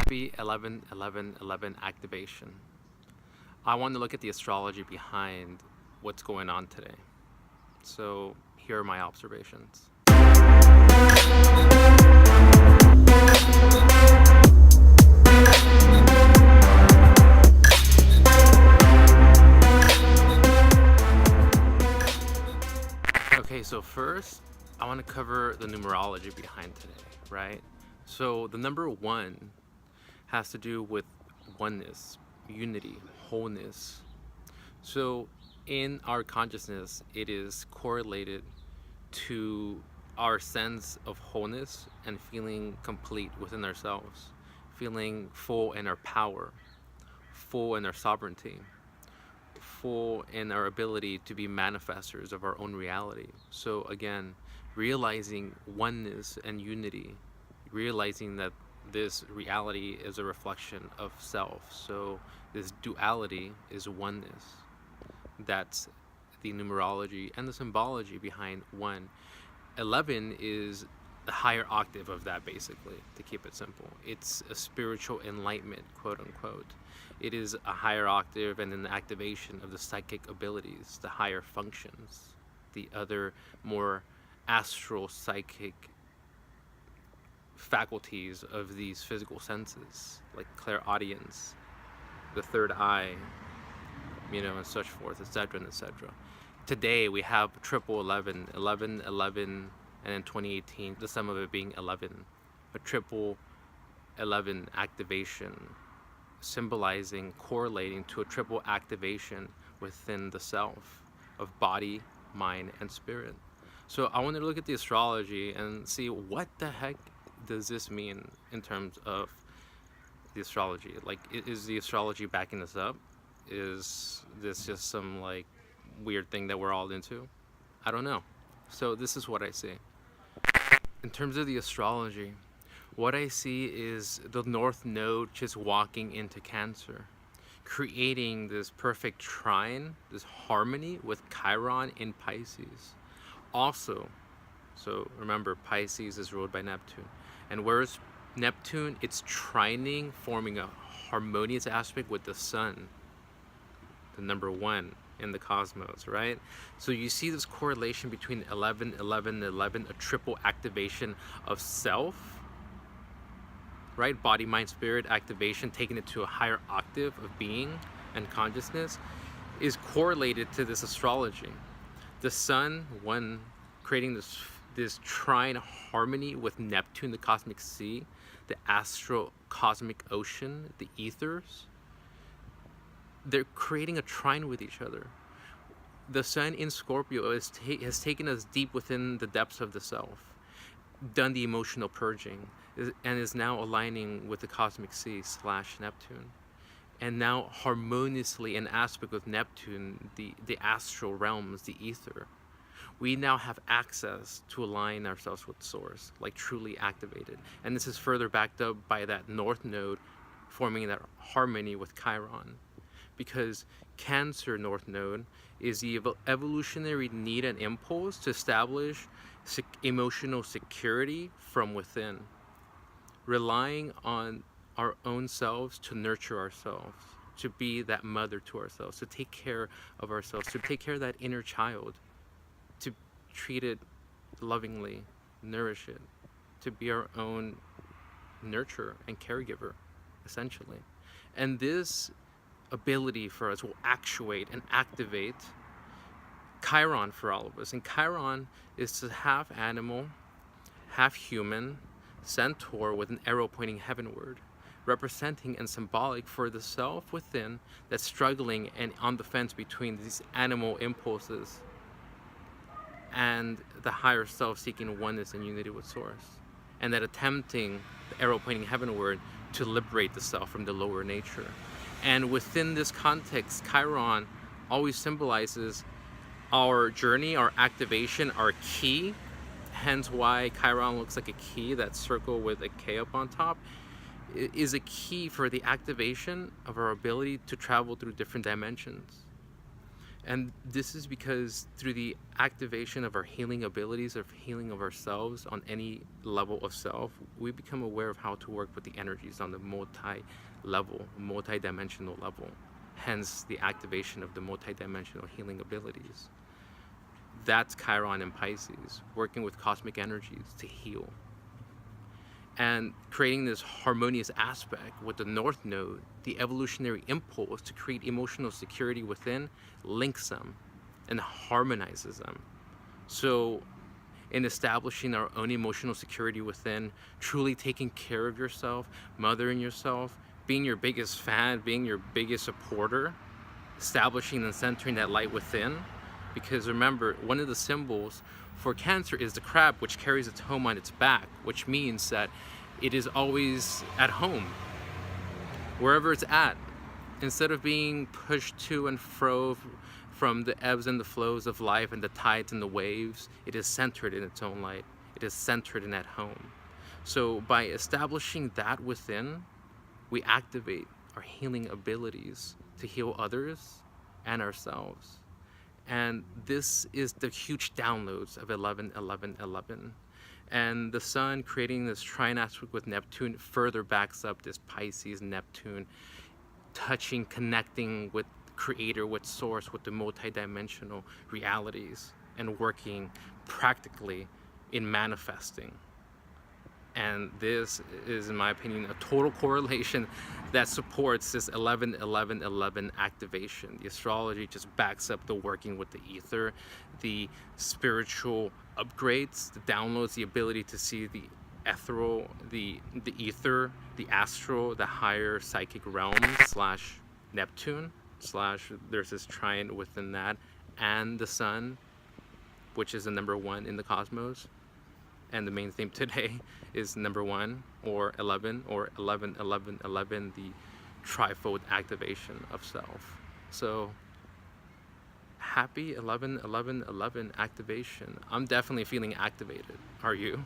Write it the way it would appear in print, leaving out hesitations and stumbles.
Happy 11/11/11 activation. I want to look at the astrology behind what's going on today. So here are my observations. Okay, so first I want to cover the numerology behind today, right? So the number 1 has to do with oneness, unity, wholeness. So in our consciousness, it is correlated to our sense of wholeness and feeling complete within ourselves, feeling full in our power, full in our sovereignty, full in our ability to be manifestors of our own reality. So again, realizing oneness and unity, realizing that this reality is a reflection of self. So this duality is oneness. That's the numerology and the symbology behind 1. 11 is the higher octave of that, basically, to keep it simple. It's a spiritual enlightenment, quote unquote. It is a higher octave and an activation of the psychic abilities, the higher functions, the other more astral psychic faculties of these physical senses, like clairaudience, the third eye, and such forth, etc., and etc. Today we have triple 11, 11, 11, and in 2018, the sum of it being 11, a triple 11 activation, symbolizing, correlating to a triple activation within the self of body, mind, and spirit. So I wanted to look at the astrology and see what the heck does this mean in terms of the astrology. Like, is the astrology backing this up? Is this just some like weird thing that we're all into? I don't know. So this is what I see. In terms of the astrology, what I see is the North Node just walking into Cancer, creating this perfect trine, this harmony with Chiron in Pisces. Also, so remember, Pisces is ruled by Neptune. And whereas Neptune, it's trining, forming a harmonious aspect with the Sun, the number 1 in the cosmos, right? So you see this correlation between 11, 11, 11, a triple activation of self, right? Body, mind, spirit activation, taking it to a higher octave of being and consciousness, is correlated to this astrology. The Sun, one, creating this trine harmony with Neptune, the cosmic sea, the astral cosmic ocean, the ethers. They're creating a trine with each other. The Sun in Scorpio has taken us deep within the depths of the self, done the emotional purging, and is now aligning with the cosmic sea / Neptune. And now harmoniously in aspect with Neptune, the astral realms, the ether. We now have access to align ourselves with Source, like truly activated. And this is further backed up by that North Node forming that harmony with Chiron. Because Cancer North Node is the evolutionary need and impulse to establish emotional security from within, relying on our own selves to nurture ourselves, to be that mother to ourselves, to take care of ourselves, to take care of that inner child, to treat it lovingly, nourish it, to be our own nurturer and caregiver, essentially. And this ability for us will actuate and activate Chiron for all of us. And Chiron is to half animal, half human, centaur with an arrow pointing heavenward, representing and symbolic for the self within that's struggling and on the fence between these animal impulses and the higher self seeking oneness and unity with Source, and that attempting, the arrow pointing heavenward, to liberate the self from the lower nature. And within this context, Chiron always symbolizes our journey, our activation, our key. Hence why Chiron looks like a key, that circle with a K up on top, is a key for the activation of our ability to travel through different dimensions. And this is because through the activation of our healing abilities, of healing of ourselves on any level of self, we become aware of how to work with the energies on the multi-level, multi-dimensional level. Hence the activation of the multi-dimensional healing abilities. That's Chiron and Pisces, working with cosmic energies to heal. And creating this harmonious aspect with the North Node, the evolutionary impulse to create emotional security within links them and harmonizes them. So in establishing our own emotional security within, truly taking care of yourself, mothering yourself, being your biggest fan, being your biggest supporter, establishing and centering that light within. Because remember, one of the symbols for Cancer is the crab, which carries its home on its back, which means that it is always at home, wherever it's at. Instead of being pushed to and fro from the ebbs and the flows of life and the tides and the waves, it is centered in its own light. It is centered in at home. So by establishing that within, we activate our healing abilities to heal others and ourselves. And this is the huge downloads of 11-11-11. And the sun creating this trine aspect with Neptune further backs up this Pisces Neptune, touching, connecting with creator, with source, with the multidimensional realities, and working practically in manifesting. And this is, in my opinion, a total correlation that supports this 11-11-11 activation. The astrology just backs up the working with the ether, the spiritual upgrades, the downloads, the ability to see the ethereal, the ether, the astral, the higher psychic realm slash Neptune slash there's this trine within that, and the sun, which is the number one in the cosmos. And the main theme today is number 1, or 11, or 11-11-11, the trifold activation of self. So happy 11-11-11 activation. I'm definitely feeling activated. Are you?